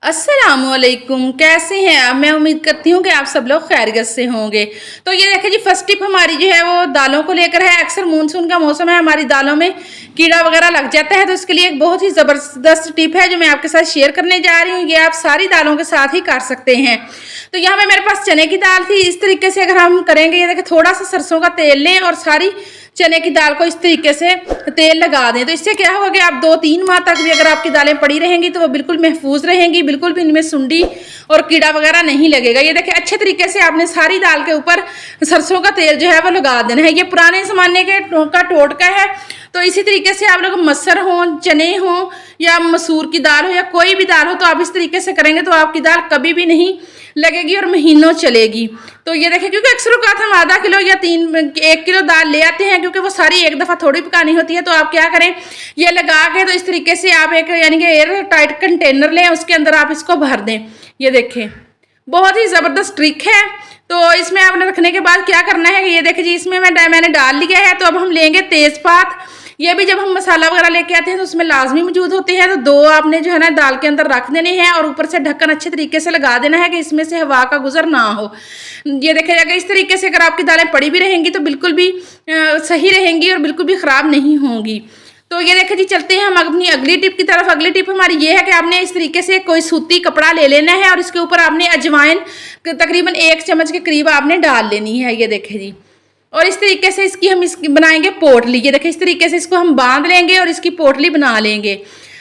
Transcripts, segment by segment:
अस्सलामुअलैकुम, कैसे हैं आप। मैं उम्मीद करती हूँ कि आप सब लोग खैरियत से होंगे। तो ये देखिए जी, फर्स्ट टिप हमारी जो है वो दालों को लेकर है। अक्सर मानसून का मौसम है, हमारी दालों में कीड़ा वगैरह लग जाता है, तो इसके लिए एक बहुत ही ज़बरदस्त टिप है जो मैं आपके साथ शेयर करने जा रही हूँ। ये आप सारी दालों के साथ ही कर सकते हैं। तो यहाँ पे मेरे पास चने की दाल थी। इस तरीके से अगर हम करेंगे, ये देखिए थोड़ा सा सरसों का तेल लें और सारी चने की दाल को इस तरीके से तेल लगा दें। तो इससे क्या होगा कि आप 2-3 माह तक भी अगर आपकी दालें पड़ी रहेंगी तो वो बिल्कुल महफूज रहेंगी, बिल्कुल भी इनमें सुंडी और कीड़ा वगैरह नहीं लगेगा। ये देखिए अच्छे तरीके से आपने सारी दाल के ऊपर सरसों का तेल जो है वो लगा देना है। ये पुराने ज़माने का टोटका है। तो इसी तरीके से आप लोग मसर हो, चने हो या मसूर की दाल हो या कोई भी दाल हो, तो आप इस तरीके से करेंगे तो आपकी दाल कभी भी नहीं लगेगी और महीनों चलेगी। तो ये देखिए, क्योंकि अक्सर औकात हम आधा किलो या 1 किलो दाल ले आते हैं, क्योंकि वो सारी एक दफ़ा थोड़ी पकानी होती है। तो आप क्या करें, ये लगा के तो इस तरीके से आप एक यानी कि एयर टाइट कंटेनर लें, उसके अंदर आप इसको भर दें। ये देखें, बहुत ही ज़बरदस्त ट्रिक है। तो इसमें आपने रखने के बाद क्या करना है, ये देखिए जी, इसमें मैंने डाल लिया है। तो अब हम लेंगे तेज़पात। ये भी जब हम मसाला वगैरह लेके आते हैं तो उसमें लाजमी मौजूद होते हैं। तो 2 आपने जो है ना दाल के अंदर रख देने हैं और ऊपर से ढक्कन अच्छे तरीके से लगा देना है कि इसमें से हवा का गुजर ना हो। ये देखा जाएगा इस तरीके से अगर आपकी दालें पड़ी भी रहेंगी तो बिल्कुल भी सही रहेंगी और बिल्कुल भी ख़राब नहीं होंगी। तो ये देखिए जी, चलते हैं हम अपनी अगली टिप की तरफ। अगली टिप हमारी ये है कि आपने इस तरीके से कोई सूती कपड़ा ले लेना है और इसके ऊपर आपने अजवाइन तकरीबन 1 चम्मच के करीब आपने डाल लेनी है। ये देखिए जी, और इस तरीके से इसकी बनाएंगे पोटली। ये देखिए इस तरीके से इसको हम बांध लेंगे और इसकी पोटली बना लेंगे।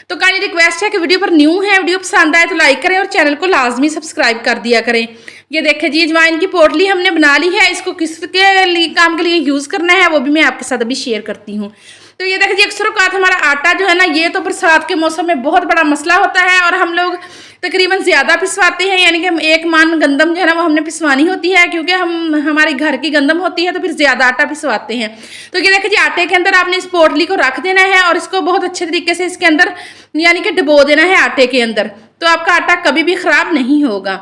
तो काइंडली रिक्वेस्ट है कि वीडियो पर न्यू है, वीडियो पसंद आए तो लाइक करें और चैनल को लाजमी सब्सक्राइब कर दिया करें। ये देखिए जी, अजवाइन की पोटली हमने बना ली है। इसको किसके लिए काम के लिए यूज़ करना है वो भी मैं आपके साथ अभी शेयर करती हूँ। तो ये देखिए जी, अक्सर औकात हमारा आटा जो है ना, ये तो बरसात के मौसम में बहुत बड़ा मसला होता है और हम लोग तकरीबन ज़्यादा पिसवाते हैं। यानी कि 1 मन गंदम जो है ना वो हमने पिसवानी होती है, क्योंकि हमारे घर की गंदम होती है तो फिर ज़्यादा आटा पिसवाते हैं। तो ये देखिए जी, आटे के अंदर आपने इस पोटली को रख देना है और इसको बहुत अच्छे तरीके से इसके अंदर यानी कि डुबो देना है आटे के अंदर। तो आपका आटा कभी भी ख़राब नहीं होगा।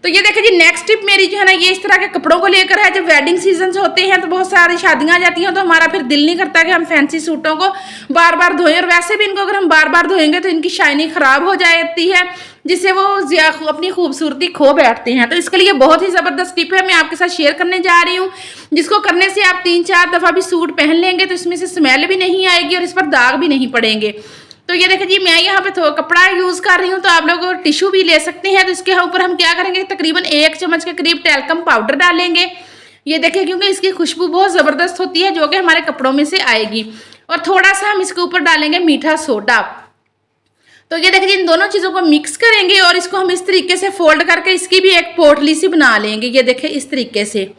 तो ये देखिए जी, नेक्स्ट टिप मेरी जो है ना, ये इस तरह के कपड़ों को लेकर है। जब वेडिंग सीजन होते हैं तो बहुत सारी शादियां आ जाती हैं, तो हमारा फिर दिल नहीं करता कि हम फैंसी सूटों को बार बार धोएं। और वैसे भी इनको अगर हम बार बार धोएंगे तो इनकी शाइनिंग खराब हो जाती है, जिससे वो अपनी खूबसूरती खो बैठते हैं। तो इसके लिए बहुत ही ज़बरदस्त टिप है, मैं आपके साथ शेयर करने जा रही हूँ, जिसको करने से आप 3-4 दफ़ा भी सूट पहन लेंगे तो इसमें से स्मेल भी नहीं आएगी और इस पर दाग भी नहीं पड़ेंगे। तो ये देखिए जी, मैं यहाँ पे कपड़ा यूज़ कर रही हूँ, तो आप लोग टिश्यू भी ले सकते हैं। तो इसके ऊपर हम क्या करेंगे, तकरीबन 1 चम्मच के करीब टैल्कम पाउडर डालेंगे। ये देखिए, क्योंकि इसकी खुशबू बहुत ज़बरदस्त होती है जो कि हमारे कपड़ों में से आएगी। और थोड़ा सा हम इसके ऊपर डालेंगे मीठा सोडा। तो ये देखिए, इन दोनों चीज़ों को मिक्स करेंगे और इसको हम इस तरीके से फोल्ड करके इसकी भी एक पोटली सी बना लेंगे। ये देखिए इस तरीके से।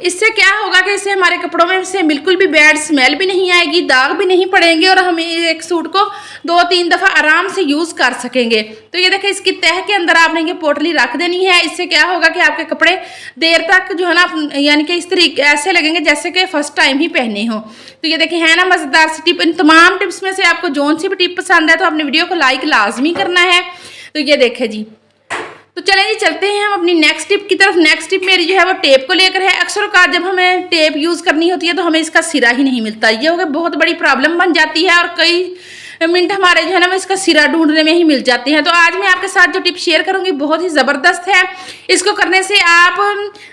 इससे क्या होगा कि इससे हमारे कपड़ों में से बिल्कुल भी बैड स्मेल भी नहीं आएगी, दाग भी नहीं पड़ेंगे और हम एक सूट को 2-3 दफ़ा आराम से यूज़ कर सकेंगे। तो ये देखिए, इसकी तह के अंदर आपने ये पोटली रख देनी है। इससे क्या होगा कि आपके कपड़े देर तक जो है ना, यानी कि इस तरीके ऐसे लगेंगे जैसे कि फर्स्ट टाइम ही पहने हो। तो ये देखिए, है ना मज़ेदार सी टिप। इन तमाम टिप्स में से आपको जौन सी भी टिप पसंद है तो अपने वीडियो को लाइक लाजमी करना है। तो ये देखें जी, तो चलें जी, चलते हैं हम अपनी नेक्स्ट टिप की तरफ। नेक्स्ट टिप मेरी जो है वो टेप को लेकर है। अक्सर औकात जब हमें टेप यूज़ करनी होती है तो हमें इसका सिरा ही नहीं मिलता। ये हो गया बहुत बड़ी प्रॉब्लम बन जाती है और कई मिनट हमारे जो है ना वो इसका सिरा ढूंढने में ही मिल जाते हैं। तो आज मैं आपके साथ जो टिप शेयर करूंगी बहुत ही ज़बरदस्त है। इसको करने से आप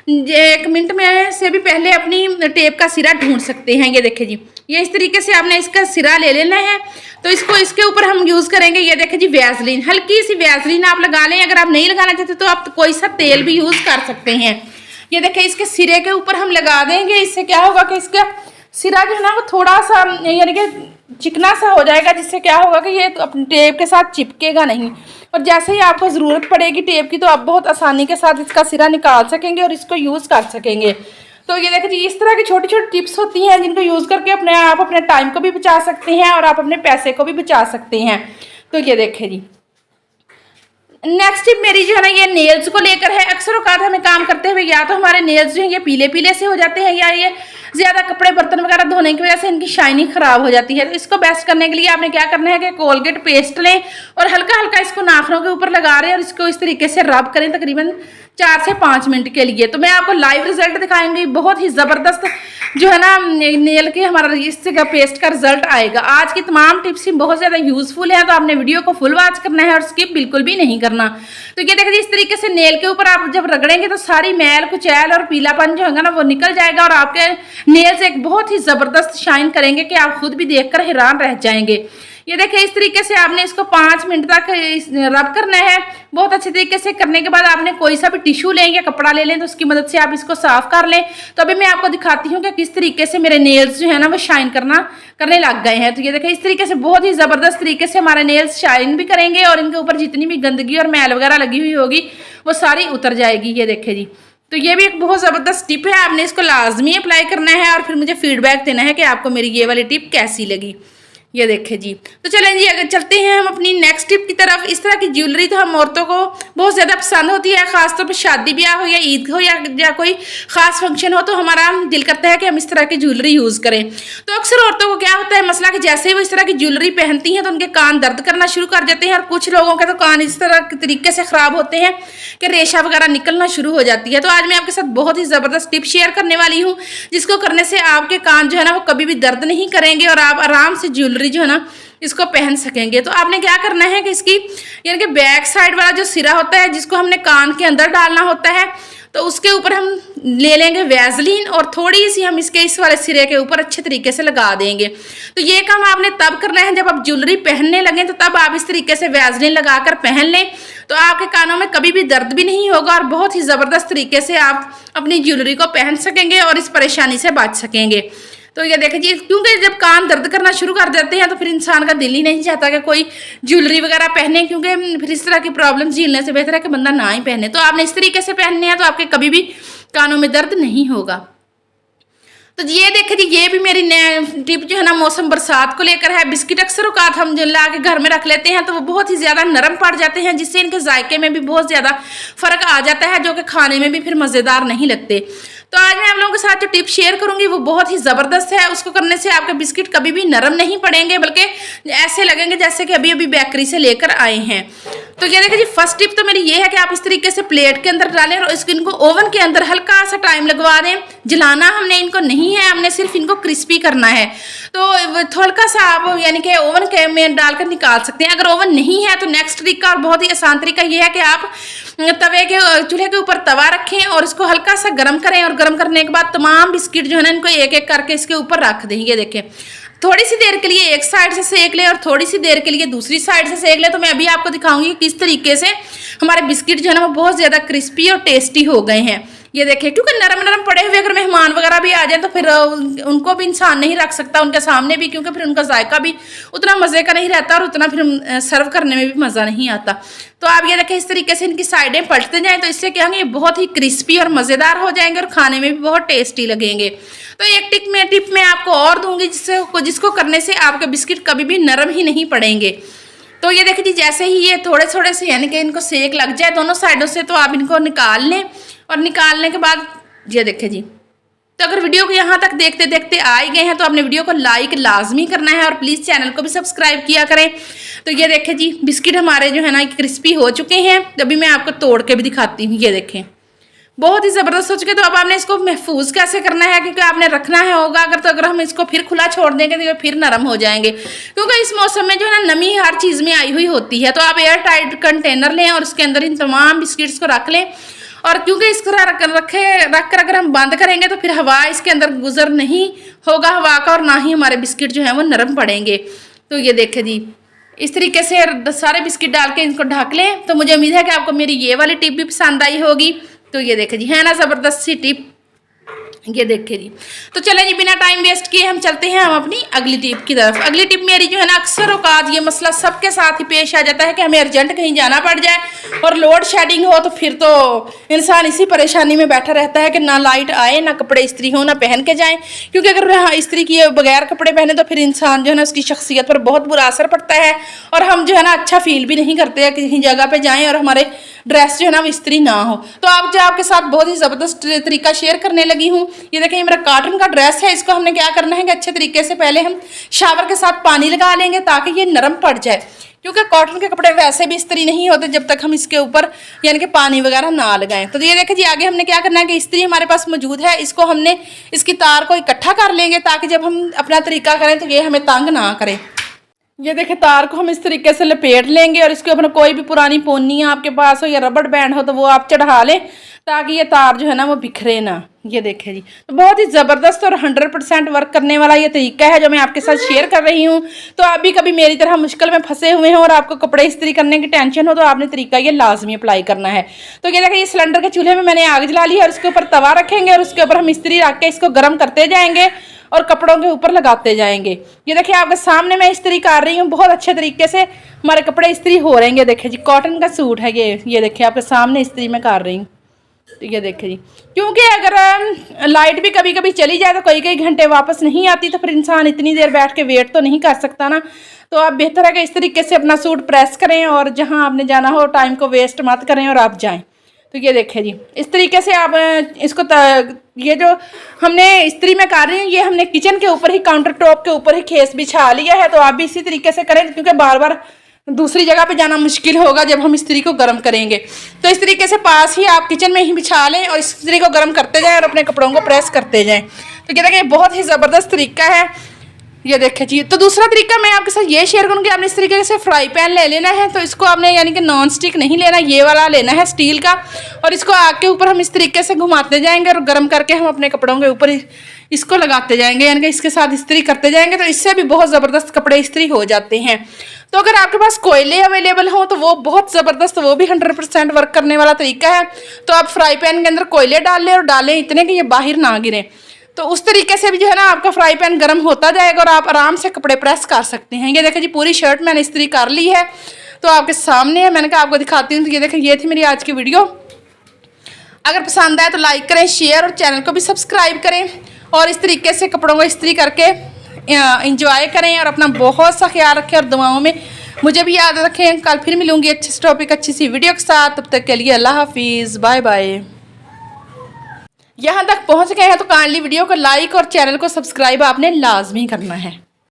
1 मिनट में से भी पहले अपनी टेप का सिरा ढूंढ सकते हैं। ये देखिए जी, ये इस तरीके से आपने इसका सिरा ले लेना है। तो इसको इसके ऊपर हम यूज़ करेंगे। ये देखिए जी, वैसलीन, हल्की सी वैसलीन आप लगा लें। अगर आप नहीं लगाना चाहते तो आप कोई सा तेल भी यूज़ कर सकते हैं। ये देखिए, इसके सिरे के ऊपर हम लगा देंगे। इससे क्या होगा कि इसका सिरा जो है ना वो थोड़ा सा यानी कि चिकना सा हो जाएगा, जिससे क्या होगा कि ये अपने टेप के साथ चिपकेगा नहीं। और जैसे ही आपको ज़रूरत पड़ेगी टेप की तो आप बहुत आसानी के साथ इसका सिरा निकाल सकेंगे और इसको यूज़ कर सकेंगे। तो ये देखिए जी, इस तरह की छोटी छोटी टिप्स होती हैं जिनको यूज़ करके आप अपने टाइम को भी बचा सकते हैं और आप अपने पैसे को भी बचा सकते हैं। तो ये देखिए जी, नेक्स्ट टिप मेरी जो है ना ये नेल्स को लेकर है। अक्सर औकात हमें काम करते हुए या तो हमारे नेल्स जो हैं ये पीले पीले से हो जाते हैं, या ये ज़्यादा कपड़े बर्तन वगैरह धोने की वजह से इनकी शाइनिंग ख़राब हो जाती है। तो इसको बेस्ट करने के लिए आपने क्या करना है कि कोलगेट पेस्ट लें और हल्का हल्का इसको नाखनों के ऊपर लगा रहे हैं और इसको इस तरीके से रब करें तकरीबन 4 से 5 मिनट के लिए। तो मैं आपको लाइव रिजल्ट दिखाएंगी, बहुत ही ज़बरदस्त जो है ना नेल के हमारा इससे का पेस्ट का रिजल्ट आएगा। आज की तमाम टिप्स ही बहुत ज़्यादा यूजफुल है, तो आपने वीडियो को फुल वॉच करना है और स्किप बिल्कुल भी नहीं करना। तो ये देखिए, इस तरीके से नेल के ऊपर आप जब रगड़ेंगे तो सारी मैल कुचैल और पीलापन जो होगा ना वो निकल जाएगा और आपके नेल्स एक बहुत ही ज़बरदस्त शाइन करेंगे कि आप खुद भी देखकर हैरान रह जाएंगे। ये देखिए, इस तरीके से आपने इसको 5 मिनट तक रब करना है। बहुत अच्छे तरीके से करने के बाद आपने कोई सा भी टिश्यू लें या कपड़ा ले लें, तो उसकी मदद से आप इसको साफ कर लें। तो अभी मैं आपको दिखाती हूँ कि किस तरीके से मेरे नेल्स जो है ना वो शाइन करने लग गए हैं। तो ये देखिए, इस तरीके से बहुत ही ज़बरदस्त तरीके से हमारे नेल्स शाइन भी करेंगे और इनके ऊपर जितनी भी गंदगी और मैल वगैरह लगी हुई होगी वो सारी उतर जाएगी। ये देखिए जी, तो ये भी एक बहुत ज़बरदस्त टिप है, आपने इसको लाजमी अप्लाई करना है और फिर मुझे फीडबैक देना है कि आपको मेरी ये वाली टिप कैसी लगी। ये देखें जी, तो चलें जी अगर चलते हैं हम अपनी नेक्स्ट टिप की तरफ। इस तरह की ज्वेलरी तो हम औरतों को बहुत ज़्यादा पसंद होती है, खासतौर पर शादी ब्याह हो या ईद हो या कोई ख़ास फंक्शन हो, तो हमारा दिल करता है कि हम इस तरह की ज्वेलरी यूज़ करें। तो अक्सर औरतों को क्या होता है मसला कि जैसे ही वो इस तरह की ज्वेलरी पहनती हैं तो उनके कान दर्द करना शुरू कर देते हैं और कुछ लोगों के तो कान इस तरह के तरीके से ख़राब होते हैं कि रेशा वगैरह निकलना शुरू हो जाती है। तो आज मैं आपके साथ बहुत ही ज़बरदस्त टिप शेयर करने वाली हूँ, जिसको करने से आपके कान जो है ना वो कभी भी दर्द नहीं करेंगे और आप आराम से ज्वेलरी जो है ना इसको पहन सकेंगे। तो आपने क्या करना है कि इसकी यानी कि बैक साइड वाला जो सिरा होता है जिसको हमने कान के अंदर डालना होता है, तो उसके ऊपर हम ले लेंगे वैसलीन और थोड़ी सी हम इसके इस वाले सिरे के ऊपर अच्छे तरीके से लगा देंगे। तो ये काम आपने तब करना है जब आप ज्वेलरी पहनने लगें, तो तब आप इस तरीके से वैसलीन लगाकर पहन लें, तो आपके कानों में कभी भी दर्द भी नहीं होगा और बहुत ही ज़बरदस्त तरीके से आप अपनी ज्वेलरी को पहन सकेंगे और इस परेशानी से बच सकेंगे। तो ये देखें जी, क्योंकि जब कान दर्द करना शुरू कर देते हैं तो फिर इंसान का दिल ही नहीं चाहता कि कोई ज्वेलरी वगैरह पहने, क्योंकि फिर इस तरह की प्रॉब्लम झेलने से बेहतर है कि बंदा ना ही पहने। तो आपने इस तरीके से पहनने हैं तो आपके कभी भी कानों में दर्द नहीं होगा। तो ये देखें जी, ये भी मेरी टिप जो है ना मौसम बरसात को लेकर है। बिस्किट अक्सर औकात हम जो ला के घर में रख लेते हैं तो वो बहुत ही ज़्यादा नरम पड़ जाते हैं, जिससे इनके जायके में भी बहुत ज़्यादा फ़र्क आ जाता है, जो कि खाने में भी फिर मज़ेदार नहीं लगते। तो आज मैं आप लोगों के साथ जो टिप शेयर करूंगी वो बहुत ही ज़बरदस्त है। उसको करने से आपके बिस्किट कभी भी नरम नहीं पड़ेंगे, बल्कि ऐसे लगेंगे जैसे कि अभी अभी बेकरी से लेकर आए हैं। तो ये देखिए जी, फर्स्ट टिप तो मेरी ये है कि आप इस तरीके से प्लेट के अंदर डालें और इनको ओवन के अंदर हल्का सा टाइम लगवा दें। जलाना हमने इनको नहीं है, हमने सिर्फ इनको क्रिस्पी करना है। तो हल्का सा आप यानी कि ओवन के में डालकर निकाल सकते हैं। अगर ओवन नहीं है तो नेक्स्ट तरीका और बहुत ही आसान तरीका ये है कि आप तवे के चूल्हे के ऊपर तवा रखें और इसको हल्का सा गर्म करें और गर्म करने के बाद तमाम बिस्किट जो है ना इनको एक एक करके इसके ऊपर रख दें। ये देखें, थोड़ी सी देर के लिए एक साइड से सेक ले और थोड़ी सी देर के लिए दूसरी साइड से सेक ले। तो मैं अभी आपको दिखाऊंगी किस तरीके से हमारे बिस्किट जो है ना वो बहुत ज़्यादा क्रिस्पी और टेस्टी हो गए हैं। ये देखिए, क्योंकि नरम नरम पड़े हुए अगर मेहमान वगैरह भी आ जाए तो फिर उनको भी इंसान नहीं रख सकता उनके सामने भी, क्योंकि फिर उनका जायका भी उतना मज़े का नहीं रहता और उतना फिर सर्व करने में भी मज़ा नहीं आता। तो आप ये देखें, इस तरीके से इनकी साइडें पलटते जाएं तो इससे क्या होंगे, ये बहुत ही क्रिस्पी और मज़ेदार हो जाएंगे और खाने में भी बहुत टेस्टी लगेंगे। तो एक टिप मैं आपको और दूंगी जिसको करने से आपके बिस्किट कभी भी नरम ही नहीं पड़ेंगे। तो ये देखिए जी, जैसे ही ये थोड़े थोड़े से यानी कि इनको सेक लग जाए दोनों साइडों से, तो आप इनको निकाल लें और निकालने के बाद ये देखिए जी, तो अगर वीडियो को यहाँ तक देखते देखते आ ही गए हैं तो आपने वीडियो को लाइक लाजमी करना है और प्लीज़ चैनल को भी सब्सक्राइब किया करें। तो ये देखें जी, बिस्किट हमारे जो है ना क्रिस्पी हो चुके हैं। अभी मैं आपको तोड़ के भी दिखाती हूँ। ये देखें, बहुत ही ज़बरदस्त हो चुके। तो अब आपने इसको महफूज कैसे करना है, क्योंकि आपने रखना है होगा अगर हम इसको फिर खुला छोड़ देंगे तो ये फिर नरम हो जाएंगे, क्योंकि इस मौसम में जो है ना नमी हर चीज़ में आई हुई होती है। तो आप एयर टाइट कंटेनर लें और उसके अंदर इन तमाम बिस्किट्स को रख लें, और क्योंकि इसको रख कर अगर हम बंद करेंगे तो फिर हवा इसके अंदर गुजर नहीं होगा हवा का, और ना ही हमारे बिस्किट जो हैं वो नरम पड़ेंगे। तो ये देखें जी, इस तरीके से सारे बिस्किट डाल के इनको ढक लें। तो मुझे उम्मीद है कि आपको मेरी ये वाली टिप भी पसंद आई होगी। तो ये देखें जी, है ना ज़बरदस्त सी टिप। ये देखें जी, तो चलें जी, बिना टाइम वेस्ट किए हम चलते हैं हम अपनी अगली टिप की तरफ। अगली टिप मेरी जो है ना, अक्सर औकात ये मसला सबके साथ ही पेश आ जाता है कि हमें अर्जेंट कहीं जाना पड़ जाए और लोड शेडिंग हो, तो फिर तो इंसान इसी परेशानी में बैठा रहता है कि ना लाइट आए, ना कपड़े इस्त्री हो, ना पहन के जाएं। क्योंकि अगर इस्त्री किए बगैर कपड़े पहने तो फिर इंसान जो है ना उसकी शख्सियत पर बहुत बुरा असर पड़ता है और हम जो है ना अच्छा फील भी नहीं करते हैं किसी जगह पर जाएँ और हमारे ड्रेस जो है ना वो इस्त्री ना हो। तो आप जो आपके साथ बहुत ही ज़बरदस्त तरीका शेयर करने लगी हूँ। ये देखें, मेरा कॉटन का ड्रेस है। इसको हमने क्या करना है कि अच्छे तरीके से पहले हम शावर के साथ पानी लगा लेंगे ताकि ये नरम पड़ जाए, क्योंकि कॉटन के कपड़े वैसे भी इस्त्री नहीं होते जब तक हम इसके ऊपर यानी कि पानी वगैरह ना लगाएं। तो ये देखिए जी, आगे हमने क्या करना है कि इस्त्री हमारे पास मौजूद है, इसको हमने इसकी तार को इकट्ठा कर लेंगे ताकि जब हम अपना तरीका करें तो ये हमें तंग ना करे। ये देखिए तार को हम इस तरीके से लपेट लेंगे और इसके ऊपर कोई भी पुरानी पोनी आपके पास हो या रबड़ बैंड हो तो वो आप चढ़ा लें ताकि ये तार जो है ना वो बिखरे ना। ये देखिए जी, तो बहुत ही ज़बरदस्त और 100% वर्क करने वाला ये तरीका है जो मैं आपके साथ शेयर कर रही हूँ। तो आप भी कभी मेरी तरह मुश्किल में फंसे हुए हैं और आपको कपड़े इस्त्री करने की टेंशन हो तो आपने तरीका ये लाजमी अप्लाई करना है। तो ये देखिए, ये सिलेंडर के चूल्हे में मैंने आग जला ली है और इसके ऊपर तवा रखेंगे और उसके ऊपर हम इस्त्री रख के इसको गर्म करते जाएंगे और कपड़ों के ऊपर लगाते जाएंगे। ये देखिए आपके सामने मैं इस्त्री कर रही हूँ, बहुत अच्छे तरीके से हमारे कपड़े इस्त्री हो रहे हैं। ये देखिए जी, कॉटन का सूट है ये देखिए आपके सामने इस्त्री में कर रही हूँ। तो ये देखिए जी, क्योंकि अगर लाइट भी कभी कभी चली जाए तो कई कई घंटे वापस नहीं आती तो फिर इंसान इतनी देर बैठ के वेट तो नहीं कर सकता ना। तो आप बेहतर है कि इस तरीके से अपना सूट प्रेस करें और जहाँ आपने जाना हो टाइम को वेस्ट मत करें और आप जाएं। तो ये देखिए जी, इस तरीके से आप इसको ये जो हमने इस्त्री में कर रही हूँ ये हमने किचन के ऊपर ही, काउंटर टॉप के ऊपर ही खेस बिछा लिया है। तो आप भी इसी तरीके से करें क्योंकि बार बार दूसरी जगह पे जाना मुश्किल होगा जब हम इस्त्री को गर्म करेंगे। तो इस तरीके से पास ही आप किचन में ही बिछा लें और इस्त्री को गर्म करते जाएं और अपने कपड़ों को प्रेस करते जाएं। तो ये देखिए बहुत ही ज़बरदस्त तरीका है। ये देखिए जी, तो दूसरा तरीका मैं आपके साथ ये शेयर करूँगी। आपने इस तरीके से फ्राई पैन ले लेना है, तो इसको आपने यानी कि नॉन स्टिक नहीं लेना, ये वाला लेना है स्टील का, और इसको आग के ऊपर हम इस तरीके से घुमाते जाएंगे और गर्म करके हम अपने कपड़ों के ऊपर इसको लगाते जाएंगे, यानी कि इसके साथ इस्त्री करते जाएंगे। तो इससे भी बहुत ज़बरदस्त कपड़े इस्त्री हो जाते हैं। तो अगर आपके पास कोयले अवेलेबल हो तो वो बहुत ज़बरदस्त, वो भी 100% वर्क करने वाला तरीका है। तो आप फ्राई पैन के अंदर कोयले डाल लें और डालें इतने कि ये बाहर ना गिरें। तो उस तरीके से भी जो है ना आपका फ्राई पैन गर्म होता जाएगा और आप आराम से कपड़े प्रेस कर सकते हैं। ये देखिए जी, पूरी शर्ट मैंने इस्त्री कर ली है तो आपके सामने है, मैंने कहा आपको दिखाती हूँ। तो ये देखिए, ये थी मेरी आज की वीडियो। अगर पसंद आए तो लाइक करें, शेयर और चैनल को भी सब्सक्राइब करें और इस तरीके से कपड़ों को इस्त्री करके इंजॉय करें और अपना बहुत सा ख्याल रखें और दुआओं में मुझे भी याद रखें। कल फिर मिलूंगी अच्छे से टॉपिक, अच्छी सी वीडियो के साथ। तब तक के लिए अल्लाह हाफिज़, बाय बाय। यहाँ तक पहुँच गए हैं तो काइंडली वीडियो को लाइक और चैनल को सब्सक्राइब आपने लाजमी करना है।